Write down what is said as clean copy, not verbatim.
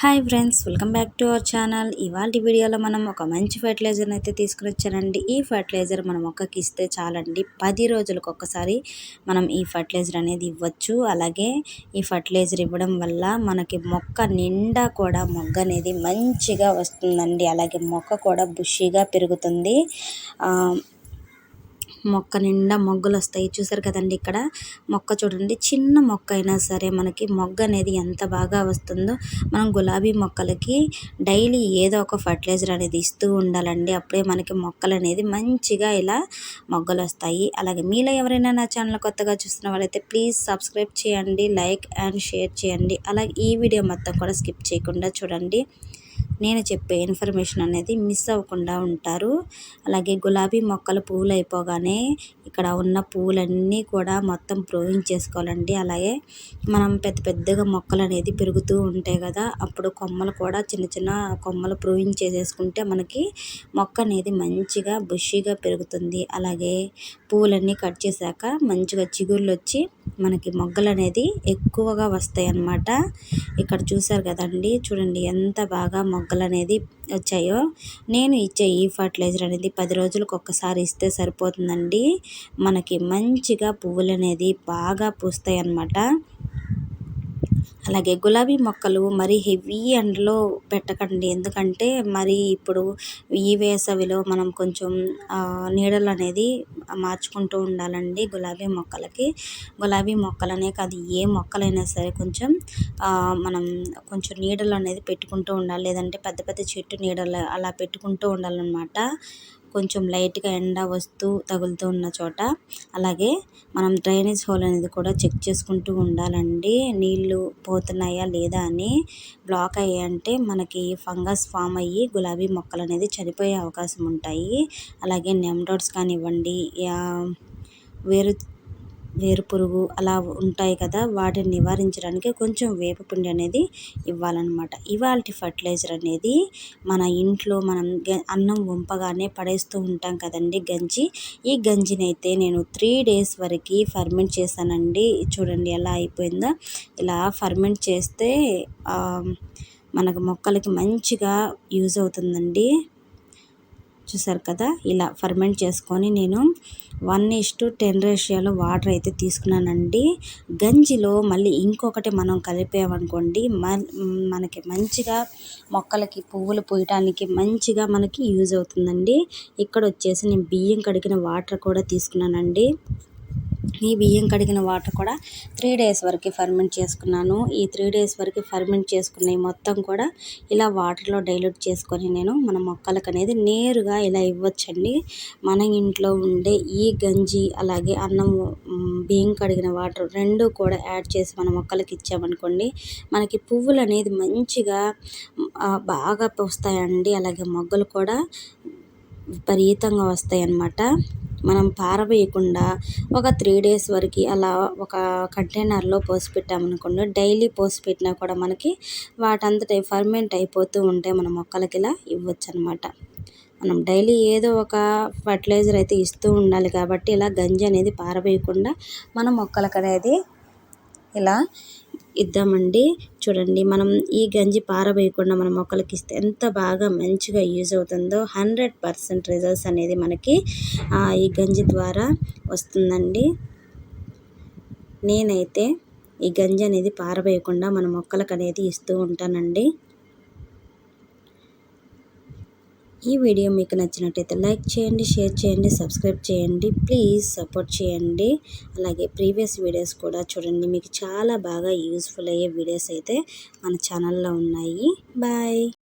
Hi friends, welcome back to our channel. ఇవాళ వీడియోలో మనం ఒక మంచి ఫర్టిలైజర్ని అయితే తీసుకుని వచ్చానండి. ఈ ఫర్టిలైజర్ మన మొక్కకి ఇస్తే చాలండి, 10 రోజులకు ఒక్కసారి మనం ఈ ఫర్టిలైజర్ అనేది ఇవ్వచ్చు. అలాగే ఈ ఫర్టిలైజర్ ఇవ్వడం వల్ల మనకి మొక్క నిండా కూడా మొగ్గ అనేది మంచిగా వస్తుందండి. అలాగే మొక్క కూడా బుషీగా పెరుగుతుంది. మొక్క నిండా మొగ్గలు వస్తాయి. చూసారు కదండి, ఇక్కడ మొక్క చూడండి, చిన్న మొక్క అయినా సరే మనకి మొగ్గ అనేది ఎంత బాగా వస్తుందో. మనం గులాబీ మొక్కలకి డైలీ ఏదో ఒక ఫర్టిలైజర్ అనేది ఇస్తూ ఉండాలండి. అప్పుడే మనకి మొక్కలు అనేది మంచిగా ఇలా మొగ్గలు వస్తాయి. అలాగే మీలో ఎవరైనా నా ఛానల్ కొత్తగా చూస్తున్న వాళ్ళైతే ప్లీజ్ సబ్స్క్రైబ్ చేయండి, లైక్ అండ్ షేర్ చేయండి. అలాగే ఈ వీడియో మొత్తం కూడా స్కిప్ చేయకుండా చూడండి. నేను చెప్పే ఇన్ఫర్మేషన్ అనేది మిస్ అవ్వకుండా ఉంటారు. అలాగే గులాబీ మొక్కలు పువ్వులు అయిపోగానే ఇక్కడ ఉన్న పువ్వులన్నీ కూడా మొత్తం ప్రూవింగ్ చేసుకోవాలండి. అలాగే మనం పెద్దగా మొక్కలు అనేది పెరుగుతూ ఉంటాయి కదా, అప్పుడు కొమ్మలు కూడా చిన్న చిన్న కొమ్మలు ప్రూవింగ్ చేసేసుకుంటే మనకి మొక్క అనేది మంచిగా బుషీగా పెరుగుతుంది. అలాగే పువ్వులన్నీ కట్ చేశాక మంచిగా చిగుర్లు వచ్చి మనకి మొగ్గలు అనేది ఎక్కువగా వస్తాయి అన్నమాట. ఇక్కడ చూసారు కదండి, చూడండి ఎంత బాగా మొగ్గలు అనేది వచ్చాయో. నేను ఇచ్చే ఈ ఫర్టిలైజర్ అనేది 10 రోజులకు ఒక్కసారి ఇస్తే సరిపోతుందండి. మనకి మంచిగా పువ్వులు అనేది బాగా పూస్తాయి అన్నమాట. అలాగే గులాబీ మొక్కలు మరి హెవీ ఎండలో పెట్టకండి, ఎందుకంటే మరి ఇప్పుడు ఈ వేసవిలో మనం కొంచెం నీడలు అనేది మార్చుకుంటూ ఉండాలండి గులాబీ మొక్కలకి. గులాబీ మొక్కలనే కాదు, ఏ మొక్కలైనా సరే కొంచెం మనం కొంచెం నీడలు అనేది పెట్టుకుంటూ ఉండాలి. లేదంటే పెద్ద చెట్టు నీడలు అలా పెట్టుకుంటూ ఉండాలన్నమాట. కొంచెం లైట్గా ఎండ వస్తూ తగులుతూ ఉన్న చోట. అలాగే మనం డ్రైనేజ్ హోల్ అనేది కూడా చెక్ చేసుకుంటూ ఉండాలండి. నీళ్లు పోతున్నాయా లేదా అని. బ్లాక్ అయ్యాయంటే మనకి ఫంగస్ ఫామ్ అయ్యి గులాబీ మొక్కలు అనేది చనిపోయే అవకాశం ఉంటాయి. అలాగే నెమ్టోడ్స్ కానివ్వండి, వేరు పురుగు అలా ఉంటాయి కదా, వాటిని నివారించడానికి కొంచెం వేపపిండి అనేది ఇవ్వాలన్నమాట. ఇవాల్టి ఫర్టిలైజర్ అనేది మన ఇంట్లో మనం అన్నం వంపగానే పడేస్తూ ఉంటాం కదండి, గంజి. ఈ గంజిని అయితే నేను 3 days వరకు ఫర్మెంట్ చేశానండి. చూడండి ఎలా అయిపోయిందో. ఇలా ఫర్మెంట్ చేస్తే మనకు మొక్కలకి మంచిగా యూజ్ అవుతుందండి. చూసారు కదా, ఇలా ఫర్మెంట్ చేసుకొని నేను 1:10 రేషియోలో వాటర్ అయితే తీసుకున్నానండి. గంజిలో మళ్ళీ ఇంకొకటి మనం కలిపామనుకోండి, మనకి మంచిగా మొక్కలకి పువ్వులు పూయటానికి మంచిగా మనకి యూజ్ అవుతుందండి. ఇక్కడ వచ్చేసి నేను బియ్యం కడిగిన వాటర్ కూడా తీసుకున్నానండి. ఈ బియ్యం కడిగిన వాటర్ కూడా 3 days వరకు ఫర్మెంట్ చేసుకున్నాను. ఈ 3 days వరకు ఫర్మెంట్ చేసుకున్న మొత్తం కూడా ఇలా వాటర్లో డైల్యూట్ చేసుకొని నేను మన మొక్కలకు అనేది నేరుగా ఇలా ఇవ్వచ్చండి. మన ఇంట్లో ఉండే ఈ గంజి అలాగే అన్నము, బియ్యం కడిగిన వాటర్ రెండు కూడా యాడ్ చేసి మన మొక్కలకి ఇచ్చామనుకోండి, మనకి పువ్వులు అనేది మంచిగా బాగా పూస్తాయండి. అలాగే మొగ్గలు కూడా విపరీతంగా వస్తాయి అన్నమాట. మనం పారవేయకుండా ఒక 3 days వరకు అలా ఒక కంటైనర్లో పోసి పెట్టామనుకోండి, డైలీ పోసి పెట్టినా కూడా మనకి వాటంతట ఫర్మెంట్ అయిపోతూ ఉంటే మన మొక్కలకి ఇలా ఇవ్వచ్చు అనమాట. మనం డైలీ ఏదో ఒక ఫర్టిలైజర్ అయితే ఇస్తూ ఉండాలి కాబట్టి ఇలా గంజి అనేది పారవేయకుండా మన మొక్కలకు అనేది ఇలా ఇద్దామండి. చూడండి, మనం ఈ గంజి పారవేయకుండా మన మొక్కలకి ఇస్తే ఎంత బాగా మంచిగా యూజ్ అవుతుందో. 100% రిజల్ట్స్ అనేది మనకి ఈ గంజి ద్వారా వస్తుందండి. నేనైతే ఈ గంజి అనేది పారవేయకుండా మన మొక్కలకు అనేది ఇస్తూ ఉంటానండి. ఈ వీడియో మీకు నచ్చినట్టయితే లైక్ చేయండి, షేర్ చేయండి, సబ్స్క్రైబ్ చేయండి. ప్లీజ్ సపోర్ట్ చేయండి. అలాగే ప్రీవియస్ వీడియోస్ కూడా చూడండి, మీకు చాలా బాగా యూస్ఫుల్ అయ్యే వీడియోస్ అయితే మన ఛానల్లో ఉన్నాయి. బాయ్.